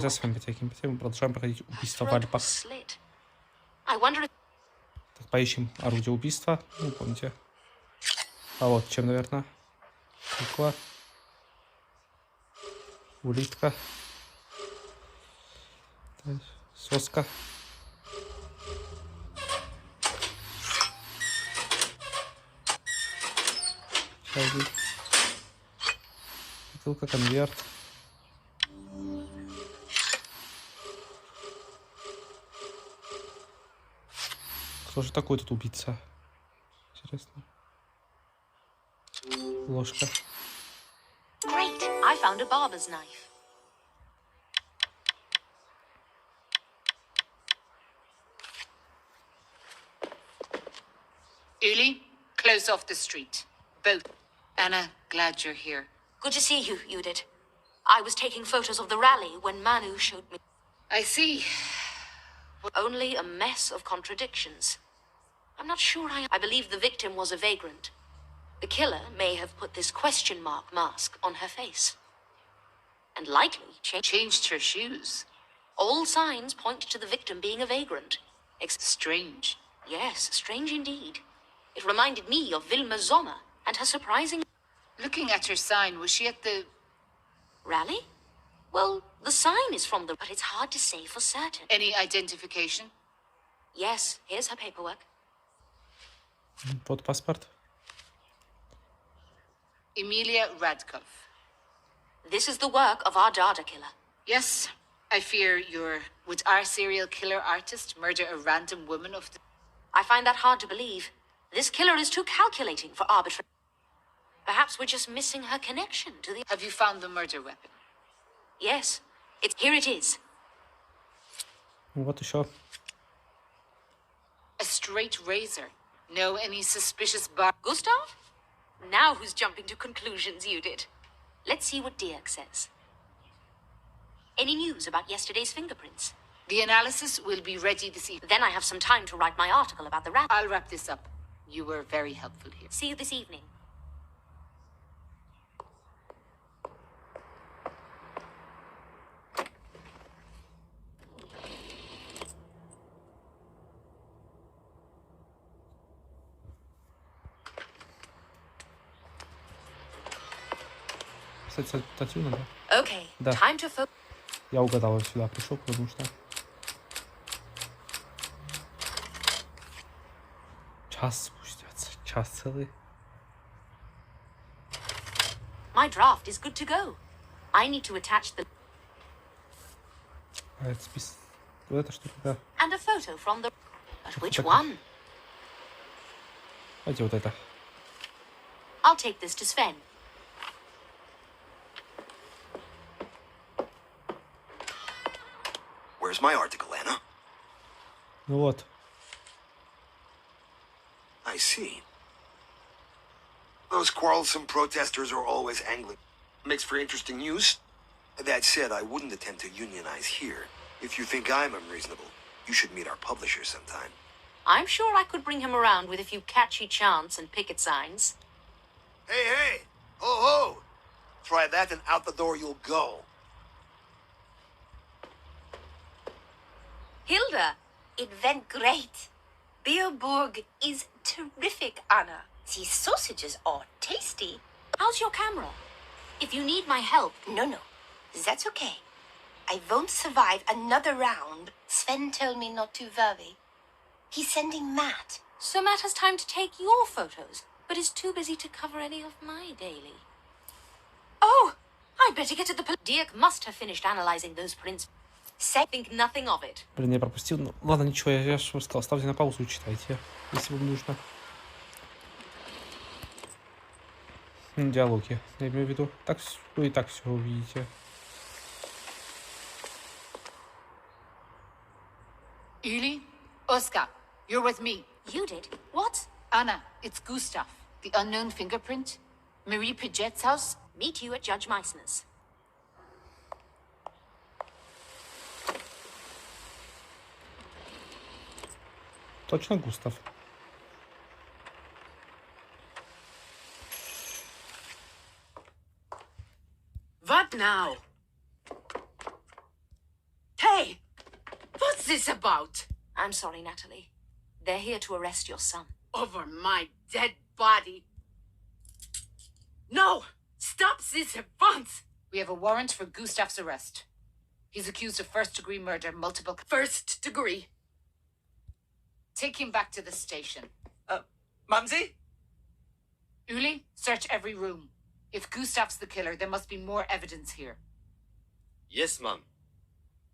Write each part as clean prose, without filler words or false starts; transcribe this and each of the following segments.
За своим потеким мы продолжаем проходить убийство в Альпах. Так, поищем орудие убийства. Ну, помните. А вот чем, наверное. Кукла. Улитка. Соска. Чайник. Бутылка, конверт. Кто же такой тут убийца? Интересно. Ложка. Great! I found a barber's knife. Uli, close off the street. Both. Anna, glad you're here. Good to see you, Judith. I was taking photos of the rally when Manu showed me. I see. Only a mess of contradictions. I'm not sure I believe the victim was a vagrant. The killer may have put this question mark mask on her face. And likely Changed her shoes. all signs point to the victim being a vagrant. Strange. Yes, strange indeed. It reminded me of Vilma Sommer and her surprising... Looking at her sign, was she at the... Rally? Well, the sign is from the... But it's hard to say for certain. Any identification? Yes, here's her paperwork. Вот паспорт. Emilia Radkov. This is the work of our Dada killer. Yes, I fear you're... Would our serial killer artist murder a random woman of the... I find that hard to believe. This killer is too calculating for arbitrary... Perhaps we're just missing her connection to the... Have you found the murder weapon? Yes, here it is. Вот еще. A straight razor. No any suspicious bar... Gustav? Now who's jumping to conclusions, you did? Let's see what Dirk says. Any news about yesterday's fingerprints? The analysis will be ready this evening. Then I have some time to write my article about the rat. I'll wrap this up. You were very helpful here. See you this evening. Кстати, статью надо. Okay, Да. time to focus. Я угадал, я сюда пришел, потому что... Час спустятся. Час целый. My draft is good to go. I need to attach the... А это спис... Вот эта штука, да. And a photo from the... But which Так. one? Давайте вот это. I'll take this to Sven. Where's my article, Anna? Ну вот. I see. Those quarrelsome protesters are always angling. Makes for interesting news. That said, I wouldn't attempt to unionize here. If you think I'm unreasonable, you should meet our publisher sometime. I'm sure I could bring him around with a few catchy chants and picket signs. Hey, hey! Ho, ho! Try that and out the door you'll go. Hilda, it went great. Beerburg is terrific, Anna. These sausages are tasty. How's your camera? If you need my help... No, that's okay. I won't survive another round. Sven told me not to worry. He's sending Matt. So Matt has time to take your photos, but is too busy to cover any of my daily. Oh, I better get to the... Dirk must have finished analyzing those prints. Think nothing of it. Блин, я пропустил. Ну, ладно, ничего, я же сказал, ставьте на паузу и читайте, если вам нужно. Диалоги, я имею в виду. Так вы и так все увидите. Uli? Oskar, you're with me. You did? What? Anna, it's Gustav. The unknown fingerprint. Marie Paget's house. Meet you at Judge Meissner's. Точно Густав. What now? this about? I'm sorry, Natalie. They're here to arrest your son. Over my dead body. No! Stop this at once! We have a warrant for Gustav's arrest. He's accused of first-degree murder, multiple... First degree. Take him back to the station. Mumsy? Uli, search every room. If Gustav's the killer, there must be more evidence here. Yes, Mum.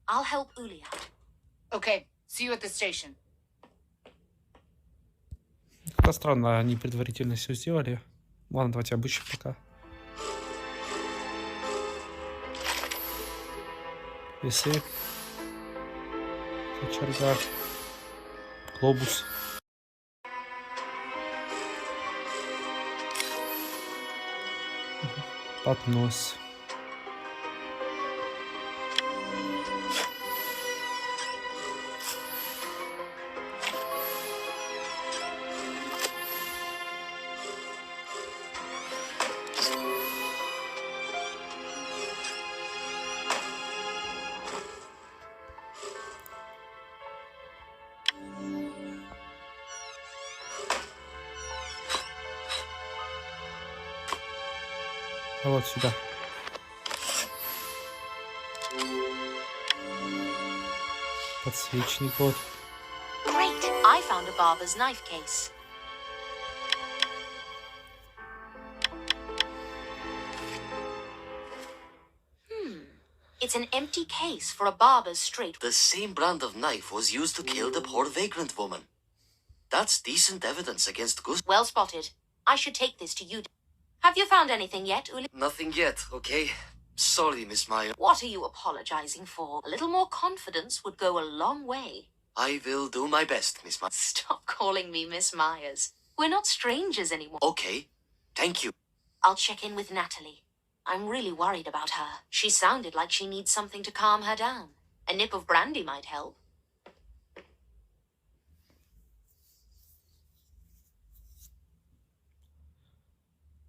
I'll help Uli out. Okay, see you at the station. Как-то странно, они предварительно все сделали. Ладно, давайте обыщем пока. Весы. Кочерга. Глобус. Поднос. А вот сюда. Подсвечник вот. Great! I found a barber's knife case. It's an empty case for a barber's straight. The same brand of knife was used to kill the poor vagrant woman. That's decent evidence against Gus. Well spotted. I should take this to you. Have you found anything yet, Uli? Nothing yet, okay? Sorry, Miss Meyer. What are you apologizing for? A little more confidence would go a long way. I will do my best, Miss Meyer. Stop calling me Miss Myers. We're not strangers anymore. Okay, thank you. I'll check in with Natalie. I'm really worried about her. She sounded like she needs something to calm her down. A nip of brandy might help.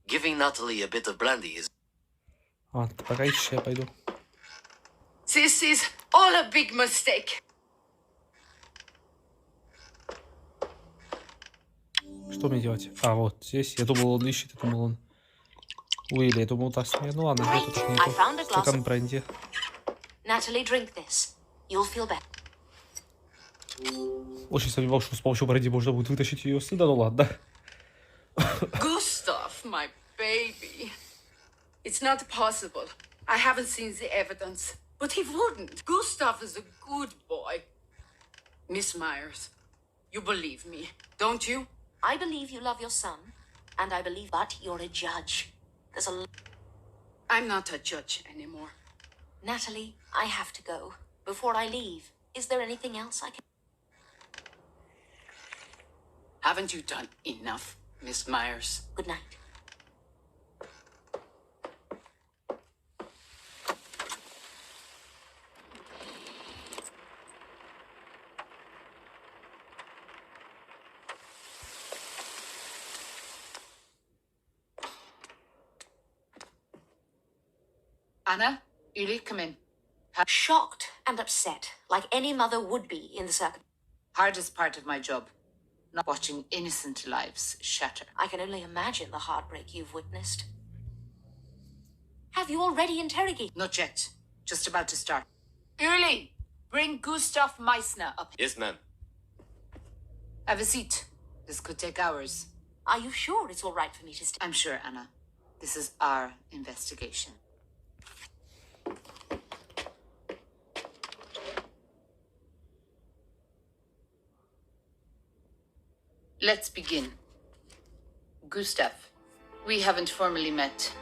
Giving Natalie a bit of brandy is... А, пока еще я пойду. This is all a big mistake. Что мне делать? А, вот здесь. Я думал, он ищет. Я думал, он... Уилли, я думал, даст мне. Ну ладно, нету, так нету. Стакан бренди. Natalie, drink this. You'll feel better. Очень сомневался, что с помощью бренди можно будет вытащить ее сюда. Ну ладно. Gustav, my baby. It's not possible. I haven't seen the evidence. But he wouldn't. Gustav is a good boy. Miss Myers, you believe me, don't you? I believe you love your son, and I believe, but you're a judge. There's a... I'm not a judge anymore. Natalie, I have to go. Before I leave, is there anything else I can... Haven't you done enough, Miss Myers? Good night. Anna, Uli, come in. Shocked and upset, like any mother would be in the Hardest part of my job. Not watching innocent lives shatter. I can only imagine the heartbreak you've witnessed. Have you already interrogated? Not yet. Just about to start. Uli, bring Gustav Meissner up. Yes, ma'am. Have a seat. This could take hours. Are you sure it's all right for me to stay? I'm sure, Anna. This is our investigation. Let's begin. Gustav, we haven't formally met.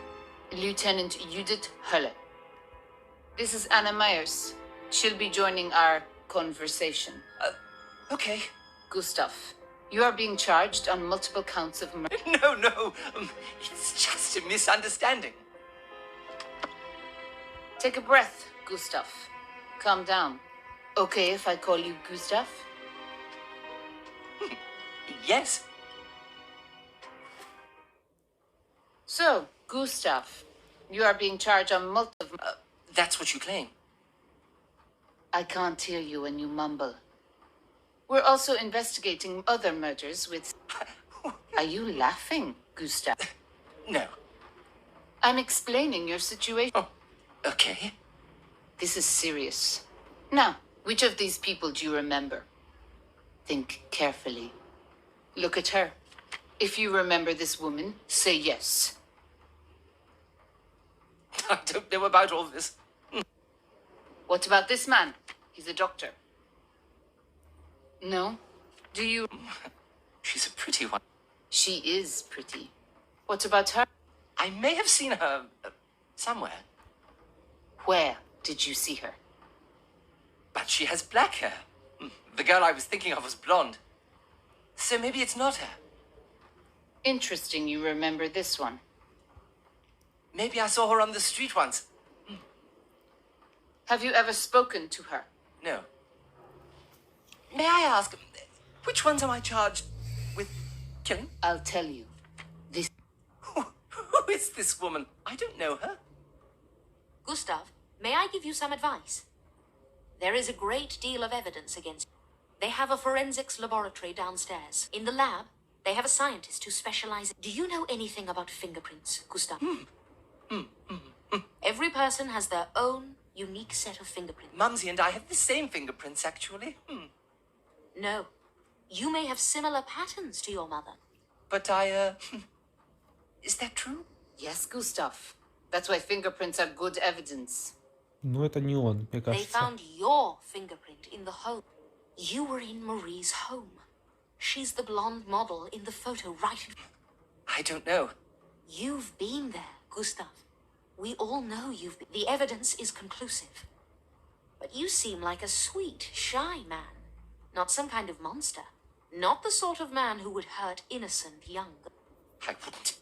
Lieutenant Judith Hölle. This is Anna Myers. She'll be joining our conversation. Okay. Gustav, you are being charged on multiple counts of murder. No. It's just a misunderstanding. Take a breath, Gustav. Calm down. Okay if I call you Gustav? Yes. So, Gustav, you are being charged on multiple... That's what you claim. I can't hear you when you mumble. We're also investigating other murders with... Are you laughing, Gustav? No. I'm explaining your situation. Oh, okay. This is serious. Now, which of these people do you remember? Think carefully. Look at her. If you remember this woman, say yes. I don't know about all this. What about this man? He's a doctor. No? Do you... She's a pretty one. She is pretty. What about her? I may have seen her somewhere, Where did you see her? but she has black hair. The girl I was thinking of was blonde. So maybe it's not her. Interesting you remember this one. Maybe I saw her on the street once. Have you ever spoken to her? No. May I ask, which ones am I charged with killing? I'll tell you. This... Who is this woman? I don't know her. Gustav, may I give you some advice? There is a great deal of evidence against you. They have a forensics laboratory downstairs. In the lab, they have a scientist who specializes. Do you know anything about fingerprints, Gustav? Every person has their own unique set of fingerprints. Mumsy and I have the same fingerprints, actually. No. You may have similar patterns to your mother. But I, is that true? Yes, Gustav. That's why fingerprints are good evidence. Ну, это не он, мне They кажется. found your fingerprint in the home. You were in Marie's home. She's the blonde model in the photo right in... I don't know. You've been there, Gustav. We all know you've been... The evidence is conclusive. But you seem like a sweet, shy man. Not some kind of monster. Not the sort of man who would hurt innocent young girls. I wouldn't.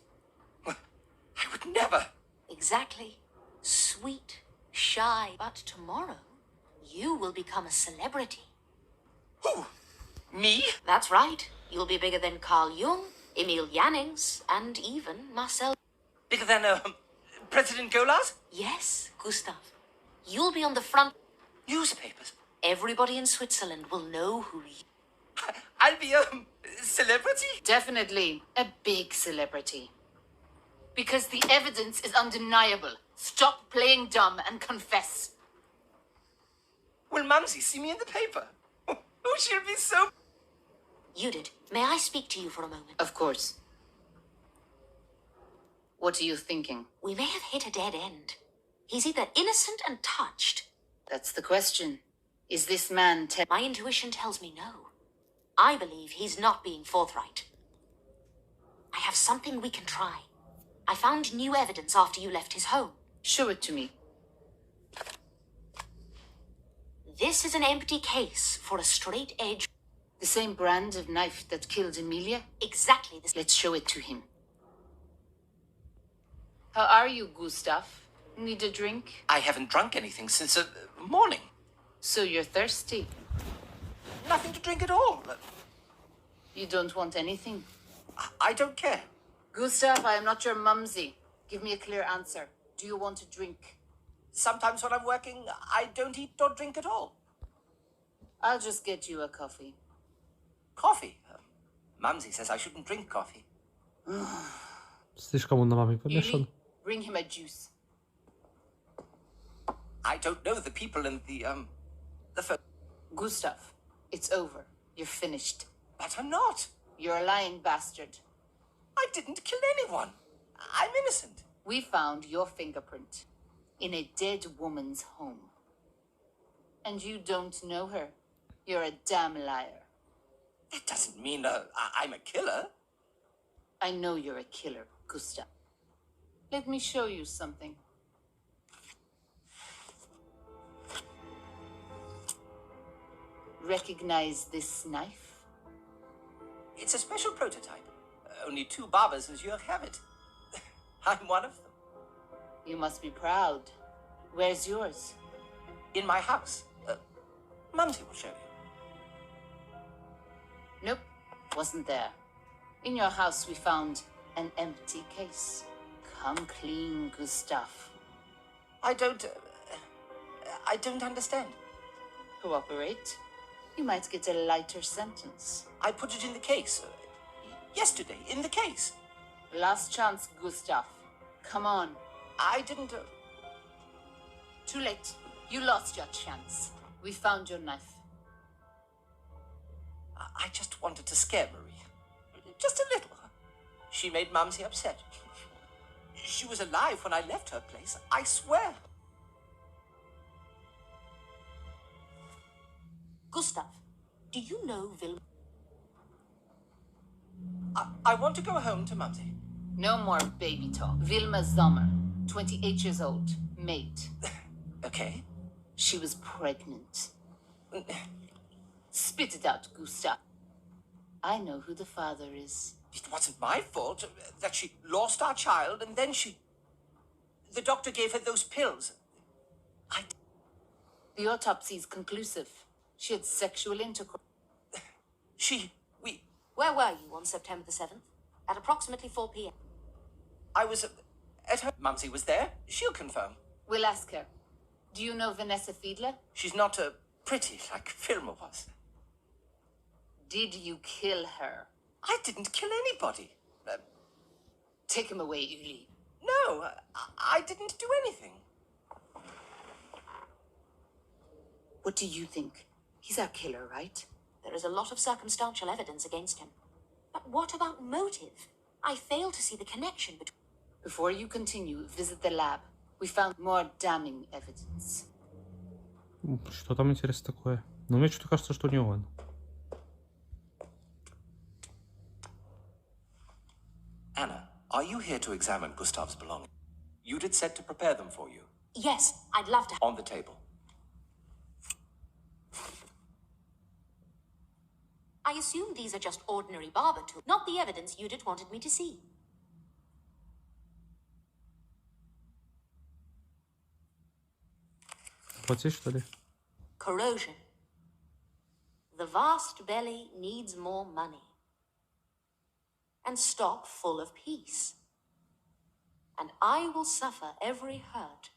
I would never. Exactly. Sweet, shy. But tomorrow, you will become a celebrity. Who? Me? That's right. You'll be bigger than Carl Jung, Emil Jannings, and even Marcel. Bigger than, President Golas? Yes, Gustav. You'll be on the front. Newspapers. Everybody in Switzerland will know who you... I'll be a celebrity? Definitely a big celebrity. Because the evidence is undeniable. Stop playing dumb and confess. Will Mumsy see me in the paper? Oh, she'll be so... Judith, may I speak to you for a moment? Of course. What are you thinking? We may have hit a dead end. He's either innocent and touched. That's the question. Is this man My intuition tells me no. I believe he's not being forthright. I have something we can try. I found new evidence after you left his home. Show it to me. This is an empty case for a straight edge. The same brand of knife that killed Emilia? Exactly this. Let's show it to him. How are you, Gustav? Need a drink? I haven't drunk anything since, morning. So you're thirsty. Nothing to drink at all. You don't want anything? I don't care. Gustav, I am not your mumsy. Give me a clear answer. Do you want a drink? Sometimes when I'm working, I don't eat or drink at all. I'll just get you a coffee. Coffee? Mumsy says I shouldn't drink coffee. Слишком он на маме Yuli, помешан. bring him a juice. I don't know the people in the phone. Gustav, it's over. You're finished. But I'm not. You're a lying bastard. I didn't kill anyone. I'm innocent. We found your fingerprint in a dead woman's home. And you don't know her. You're a damn liar. That doesn't mean I'm a killer. I know you're a killer, Gustav. Let me show you something. Recognize this knife? It's a special prototype. Only 2 barbers as you have it. I'm one of them. You must be proud. Where's yours? In my house. Mumsy will show you. Nope, wasn't there. In your house we found an empty case. Come clean, Gustav. I don't understand. Cooperate. You might get a lighter sentence. I put it in the case. Yesterday, in the case. Last chance, Gustav. Come on. I didn't... Too late. You lost your chance. We found your knife. I just wanted to scare Marie. Just a little. She made Mumsy upset. She was alive when I left her place, I swear. Gustav, do you know Vilma? I want to go home to Mumsy. No more baby talk. Vilma Sommer, 28 years old, maid. Okay. She was pregnant. Spit it out, Gustav. I know who the father is. It wasn't my fault that she lost our child and then she... The doctor gave her those pills. The autopsy is conclusive. She had sexual intercourse. Where were you on September the 7th? At approximately 4 p.m. I was at her... Mumsy was there. She'll confirm. We'll ask her. Do you know Vanessa Fiedler? She's not pretty like Vilma was. Did you kill her? I didn't kill anybody. Take him away, Uli. No, I didn't do anything. What do you think? He's our killer, right? There is a lot of circumstantial evidence against him. But what about motive? I fail to see the connection between... Before you continue, visit the lab. We found more damning evidence. Что там интересно такое? Но мне что-то кажется, что не он. Anna, are you here to examine Gustav's belongings? Judith said to prepare them for you. Yes, I'd love to... On the table. I assume these are just ordinary barber tools, not the evidence Judith wanted me to see. Вот здесь, что ли? Corrosion. The vast belly needs more money. And stock full of peace. And I will suffer every hurt.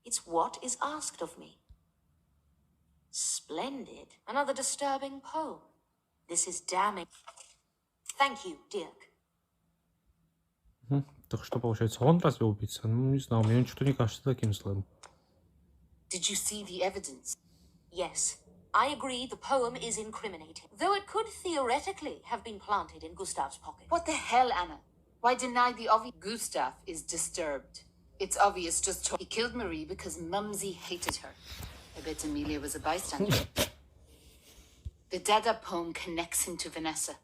It's what is asked of me. Splendid. Another disturbing poem. This is damning. Thank you, Dirk. Так что получается, он разве убийца? Ну, не знаю, мне что-то не кажется таким злым. Did you see the evidence? Yes, I agree the poem is incriminating, though it could theoretically have been planted in Gustav's pocket. What the hell, Anna? Why deny the obvious? Gustav is disturbed. It's obvious just he killed Marie because Mumsy hated her. I bet Amelia was a bystander. The Dada poem connects him to Vanessa.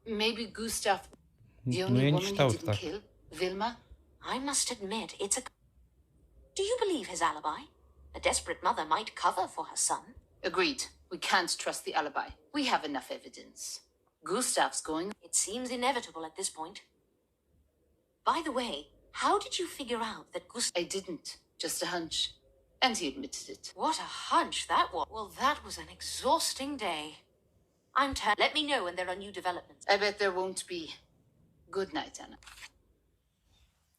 Maybe Gustav, the only woman he didn't kill, Vilma? I must admit, it's a... Do you believe his alibi? A desperate mother might cover for her son. Agreed. We can't trust the alibi. We have enough evidence. Gustav's going... It seems inevitable at this point. By the way, how did you figure out that Gustav... I didn't. Just a hunch. And he admitted it. What a hunch that was. Well, that was an exhausting day. I'm tired. Let me know when there are new developments. I bet there won't be. Good night, Anna.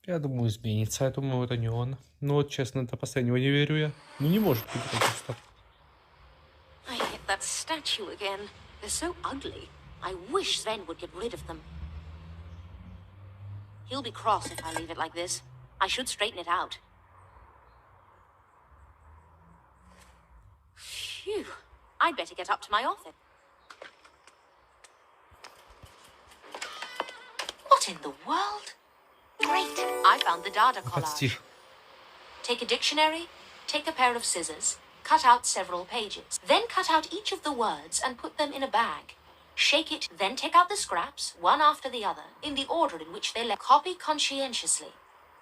Я думаю, изменится. Я думаю, это не он. Ну вот, честно, до последнего не верю я. Ну не может быть это Густав. I hit that statue again. They're so ugly. I wish Sven would get rid of them. He'll be cross if I leave it like this. I should straighten it out. Phew. I'd better get up to my office. What in the world? Great. I found the Dada collage. Take a dictionary, take a pair of scissors, cut out several pages. Then cut out each of the words and put them in a bag. Shake it, then take out the scraps, one after the other, in the order in which they left. Copy conscientiously.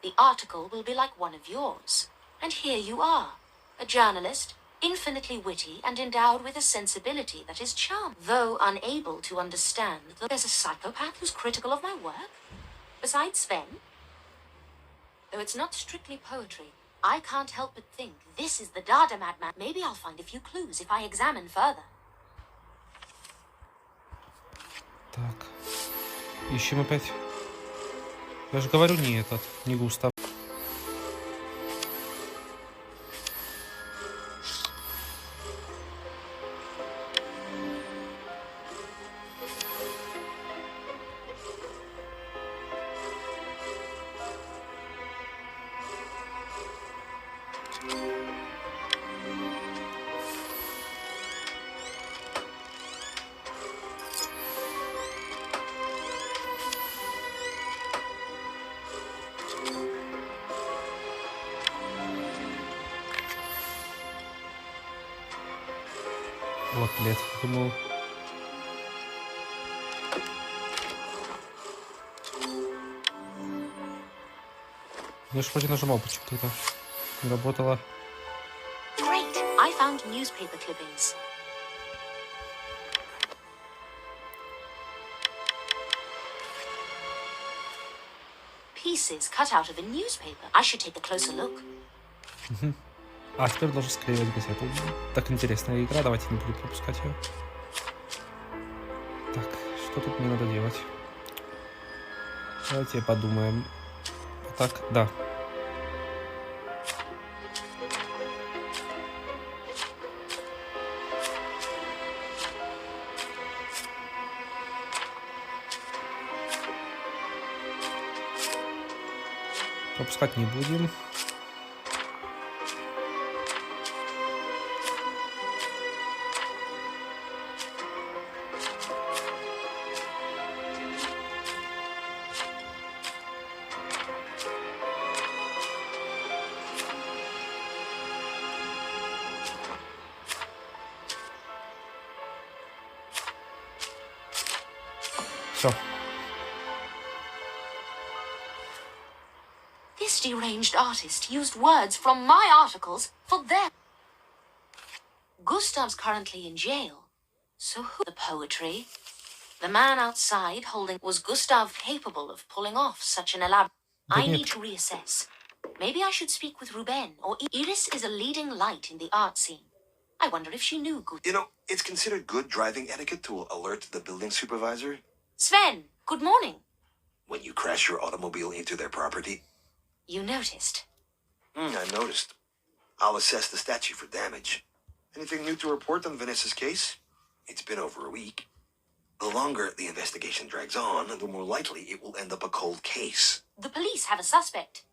The article will be like one of yours. And here you are, a journalist, infinitely witty and endowed with a sensibility that is charming. Though unable to understand that there's a psychopath who's critical of my work, besides Sven. Though it's not strictly poetry, I can't help but think this is the Dada madman. Maybe I'll find a few clues if I examine further. Так. Ищем опять. Я же говорю, не этот, не Густав. Вот плед. Думал... Я же вроде нажимал почему-то. Не работало. Great! I found newspaper clippings. Pieces cut out of a newspaper. I should take a closer look. А теперь должен склеивать газету. Так интересная игра, давайте не буду пропускать ее. Так, что тут мне надо делать? Давайте подумаем. Так, да. Пропускать не будем. Все. This deranged artist used words from my articles for their... Gustav's currently in jail. So who... The poetry? The man outside holding... Was Gustav capable of pulling off such an elaborate... I need to reassess. Maybe I should speak with Ruben, or Iris is a leading light in the art scene. I wonder if she knew You know, it's considered good driving etiquette to alert the building supervisor Sven, good morning. when you crash your automobile into their property. You noticed. I noticed. I'll assess the statute for damage. Anything new to report on Vanessa's case? It's been over a week. The longer the investigation drags on, the more likely it will end up a cold case. The police have a suspect.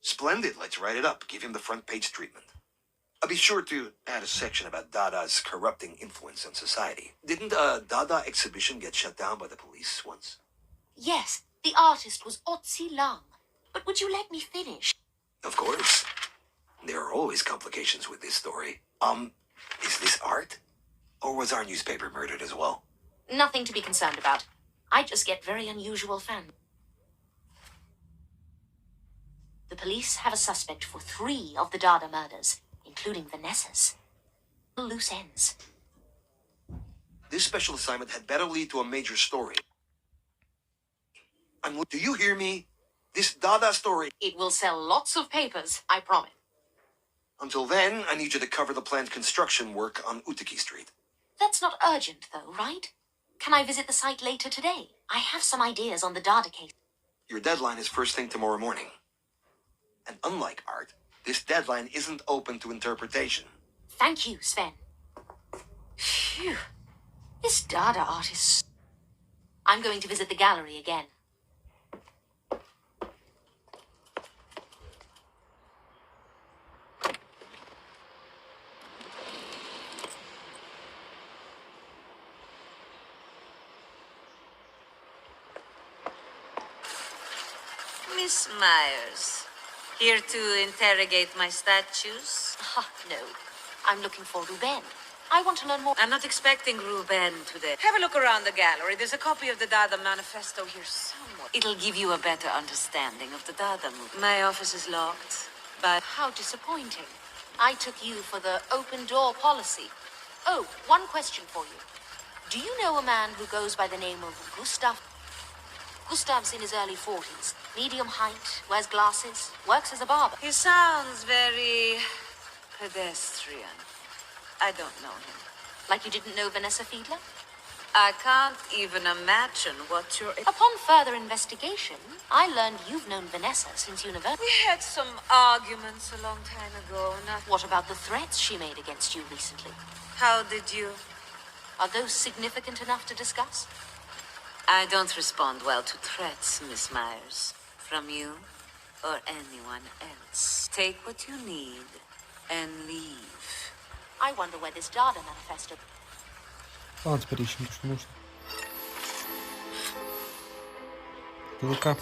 Splendid. Let's write it up. Give him the front page treatment. I'll be sure to add a section about Dada's corrupting influence on society. Didn't a Dada exhibition get shut down by the police once? Yes, the artist was Otzi Lang. But would you let me finish? Of course. There are always complications with this story. Is this art? Or was our newspaper murdered as well? Nothing to be concerned about. I just get very unusual fans. The police have a suspect for 3 of the Dada murders, including Vanessa's. Loose ends. This special assignment had better lead to a major story. Do you hear me? This Dada story. It will sell lots of papers, I promise. Until then, I need you to cover the planned construction work on Utiki Street. That's not urgent, though, right? Can I visit the site later today? I have some ideas on the Dada case. Your deadline is first thing tomorrow morning. And unlike art, this deadline isn't open to interpretation. Thank you, Sven. Phew. This Dada artist... I'm going to visit the gallery again. Miss Myers, here to interrogate my statues? No. I'm looking for Ruben. I want to learn more. I'm not expecting Ruben today. Have a look around the gallery. There's a copy of the Dada manifesto here somewhere. It'll give you a better understanding of the Dada movement. My office is locked, but... How disappointing. I took you for the open door policy. Oh, one question for you. Do you know a man who goes by the name of Gustav? Gustav's in his early 40s. Medium height, wears glasses, works as a barber. He sounds very pedestrian. I don't know him. Like you didn't know Vanessa Fiedler? I can't even imagine what you're... Upon further investigation, I learned you've known Vanessa since university. We had some arguments a long time ago. What about the threats she made against you recently? How did you... Are those significant enough to discuss? I don't respond well to threats, Miss Myers. From you or anyone else. Take what you need and leave. I wonder where this Dada manifesto... Ладно, теперь ищем то, что нужно. Ссылка.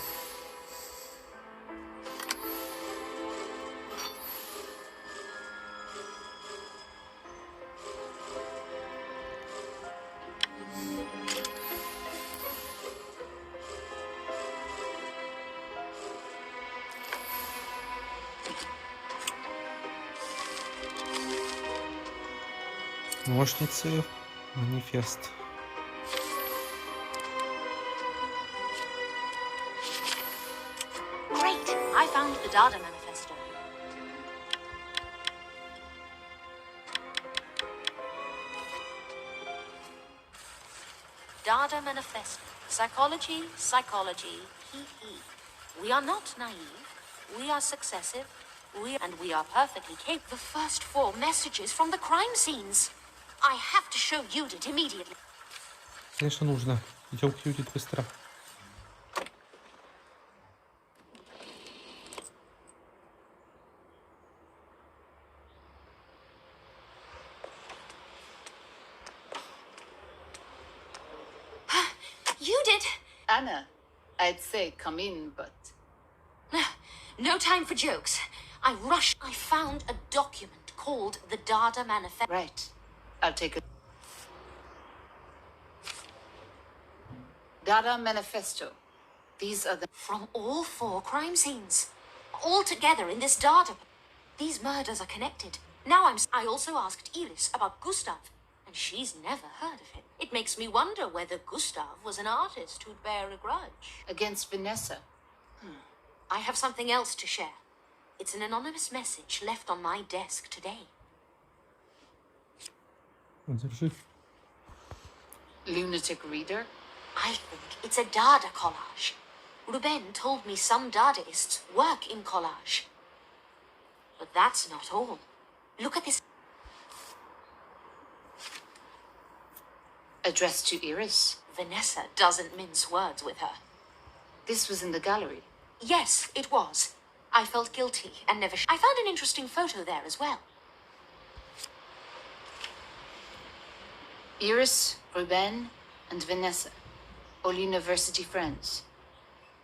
Ножницы. Манифест. Great! I found the Dada manifesto. Dada manifesto. Psychology, psychology, hee. We are not naive. We are successive. And we are perfectly capable. The first 4 messages from the crime scenes. I have to show Judith immediately. Конечно, нужно. Идем к Юдит быстро. Judith! Anna, I'd say come in, but... No time for jokes. I rushed. I found a document called the Dada Manifesto. Right. I'll take it. Dada Manifesto. These are the... From all 4 crime scenes. All together in this Dada. These murders are connected. Now I also asked Iris about Gustav, and she's never heard of him. It makes me wonder whether Gustav was an artist who'd bear a grudge. Against Vanessa. I have something else to share. It's an anonymous message left on my desk today. Держи. Lunatic reader? I think it's a Dada collage. Ruben told me some Dadaists work in collage. But that's not all. Look at this. Addressed to Iris? Vanessa doesn't mince words with her. This was in the gallery. Yes, it was. I felt guilty and never... I found an interesting photo there as well. Iris, Ruben, and Vanessa. All university friends.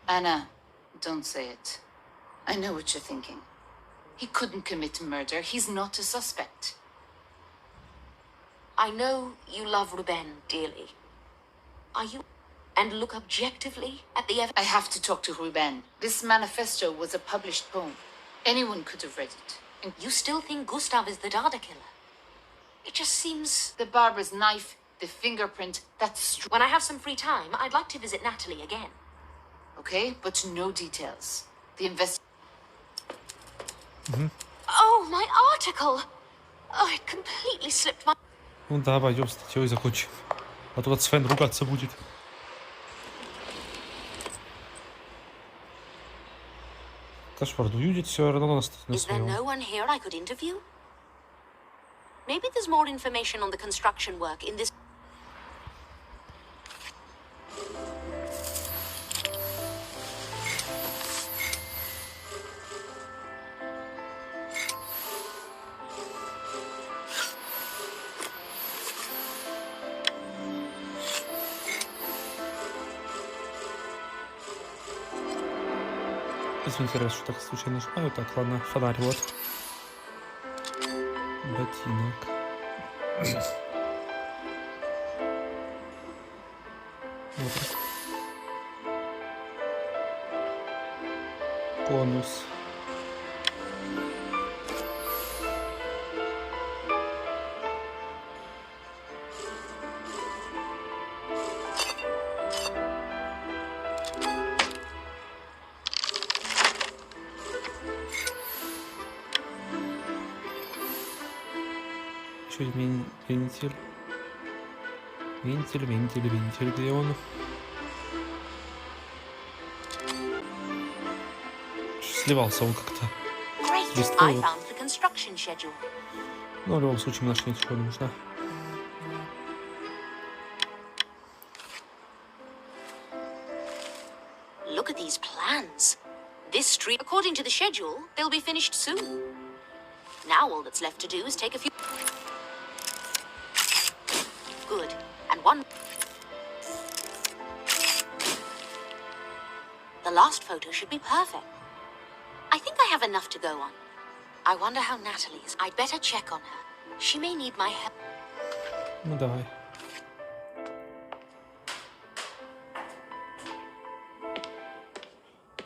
Anna, don't say it. I know what you're thinking. He couldn't commit murder. He's not a suspect. I know you love Ruben dearly. Are you... And look objectively at the evidence? I have to talk to Ruben. This manifesto was a published poem. Anyone could have read it. And You still think Gustav is the Dada killer? It just seems... the barber's knife, the fingerprint, that's true. When I have some free time, I'd like to visit Natalie again. Okay, but no details. The Oh, my article! Oh, it completely slipped my... Ну давай, идем статьей закончим. А то вот Свен ругаться будет. Кошмар, ну Юдит все равно нас на Is there своем. no one here I could interview? Maybe there's more information on the construction work in this... Извините, раз что так случайно нажимаю. Так, ладно, фонарь вот. Ботинок. Вот так. Конус. Еще вентиль. Вентиль. Где он? Сливался он как-то. Great! Листвой I вот. found the construction schedule. Но в любом случае мы нашли, чего нужно. Look at these plans. This street, according to the schedule, they'll be finished soon. Now all that's left to do is take a few... Good. And one... The last photo should be perfect. I think I have enough to go on. I wonder how Natalie is. I'd better check on her. She may need my help. Ну давай.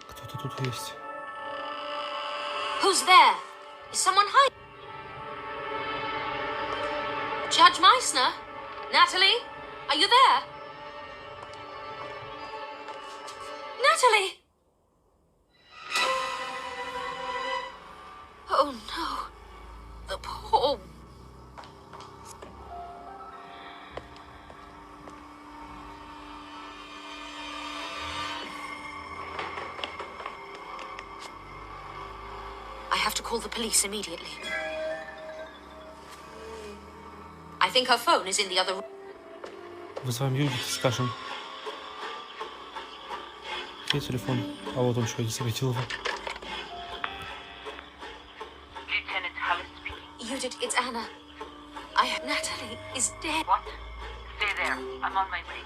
Кто-то тут есть. Who's there? Is someone hiding? Judge Meissner? Natalie? Are you there? Natalie! Oh no. The poor... I have to call the police immediately. I think her phone is in the other room. Вызываем Юдит, скажем. Где телефон? А вот он что, не заметил его. Judith, it's Anna. Natalie is dead. What? Stay there. I'm on my way.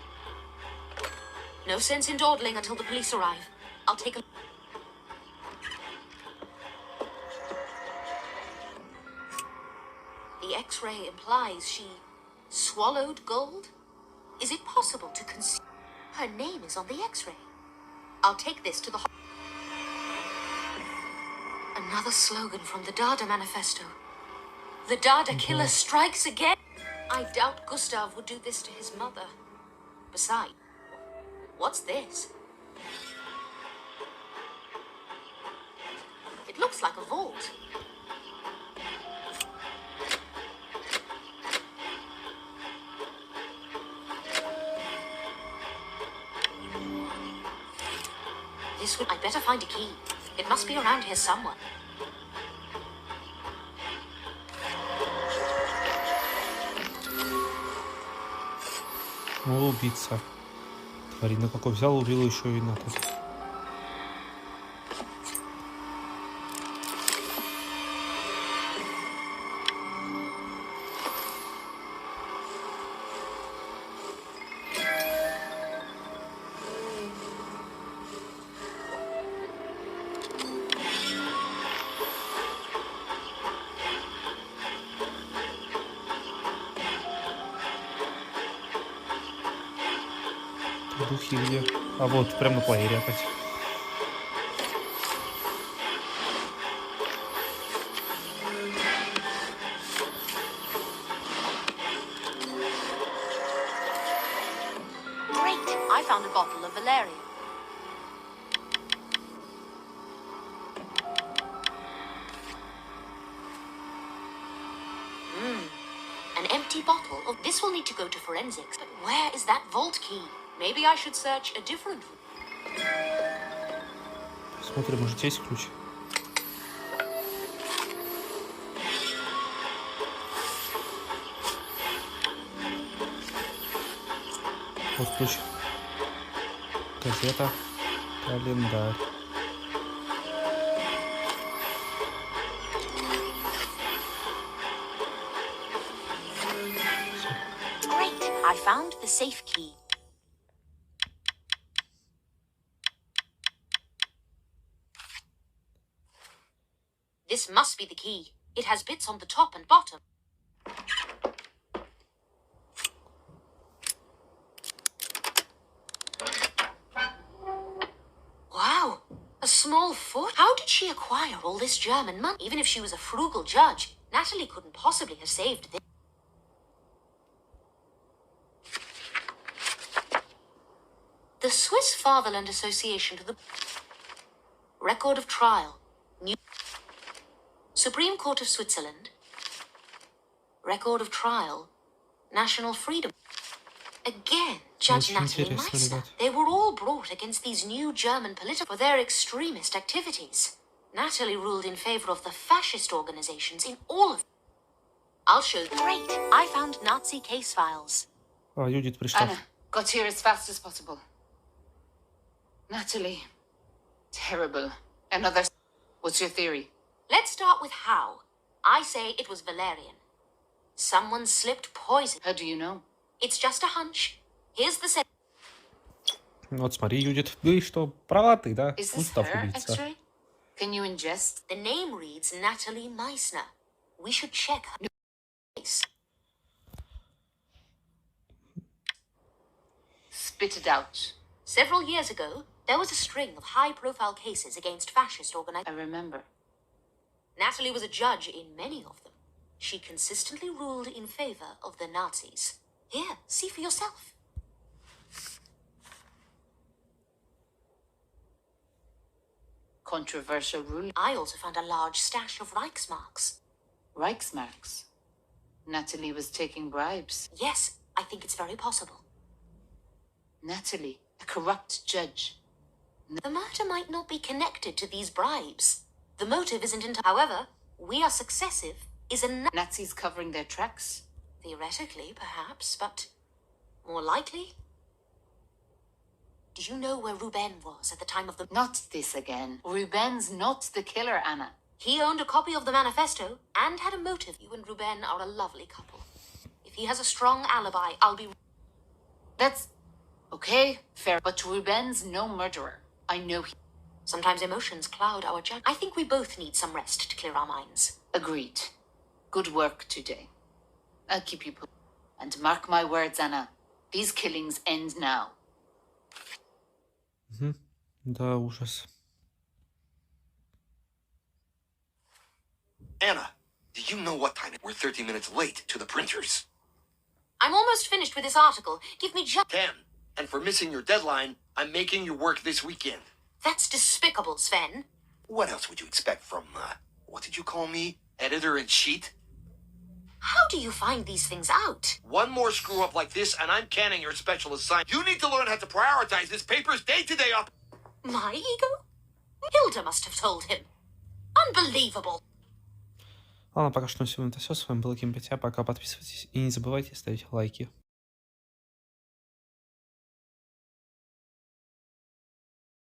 No sense in dawdling until the police arrive. I'll take a... The X-ray implies she swallowed gold? Is it possible to conceive? Her name is on the X-ray. I'll take this to the... Another slogan from the Dada manifesto. The Dada killer strikes again. I doubt Gustav would do this to his mother. Besides, what's this? It looks like a vault. This would... I'd better find a key. It must be around here somewhere. Убийца. Тварина какой взял, убил еще и на тут. Духи где? А вот, прям на плеере опять. Great! I found a bottle of valerian. An empty bottle. Oh, this will need to go to forensics. But where is that vault key? Maybe I should search a different room. Смотрим, может, есть ключ? Вот ключ. Газета. Календарь. Great! I found the safe key. This must be the key. It has bits on the top and bottom. Wow, a small foot? How did she acquire all this German money? Even if she was a frugal judge, Natalie couldn't possibly have saved this. The Swiss Fatherland Association to the Record of Trial. Supreme Court of Switzerland. Record of Trial. National Freedom. Again, Judge Natalie Meissner. They were all brought against these new German politicians for their extremist activities. Natalie ruled in favor of the fascist organizations in all of them. I'll show you. Great! I found Nazi case files. А, Юдит пришла. Anna, got here as fast as possible. Natalie. Terrible. Another... What's your theory? Let's start with how. I say it was valerian. Someone slipped poison. How do you know? It's just a hunch. Here's the set. Вот смотри, Юдит. Ну и что? Права ты, да? Is this Устав her убийца. X-ray? Can you ingest? The name reads Natalie Meissner. We should check her face. Spit it out. Several years ago, there was a string of high-profile cases against fascist organizations. I remember. Natalie was a judge in many of them. She consistently ruled in favor of the Nazis. Here, see for yourself. Controversial ruling. I also found a large stash of Reichsmarks. Reichsmarks? Natalie was taking bribes. Yes, I think it's very possible. Natalie, a corrupt judge. The murder might not be connected to these bribes. The motive isn't into. However, we are successive is a. Nazis covering their tracks? Theoretically, perhaps, but more likely. Do you know where Ruben was at the time of the... Not this again. Ruben's not the killer, Anna. He owned a copy of the manifesto and had a motive. You and Ruben are a lovely couple. If he has a strong alibi, I'll be... That's... okay, fair. But Ruben's no murderer. I know he... Sometimes emotions cloud our judgment. I think we both need some rest to clear our minds. Agreed. Good work today. I'll keep you... And mark my words, Anna. These killings end now. Да, ужас. Anna, do you know what time it is? We're 30 minutes late to the printers. I'm almost finished with this article. Give me just... 10. And for missing your deadline, I'm making you work this weekend. That's despicable, Sven. What else would you expect from, what did you call me? Editor-in-chief? How do you find these things out? One more screw-up like this, and I'm canning your special assignment. You need to learn how to prioritize this paper's day-to-day up... My ego? Hilda must have told him. Unbelievable. Ладно, пока что на сегодня это все. С вами был Пятая. Пока, подписывайтесь и не забывайте ставить лайки.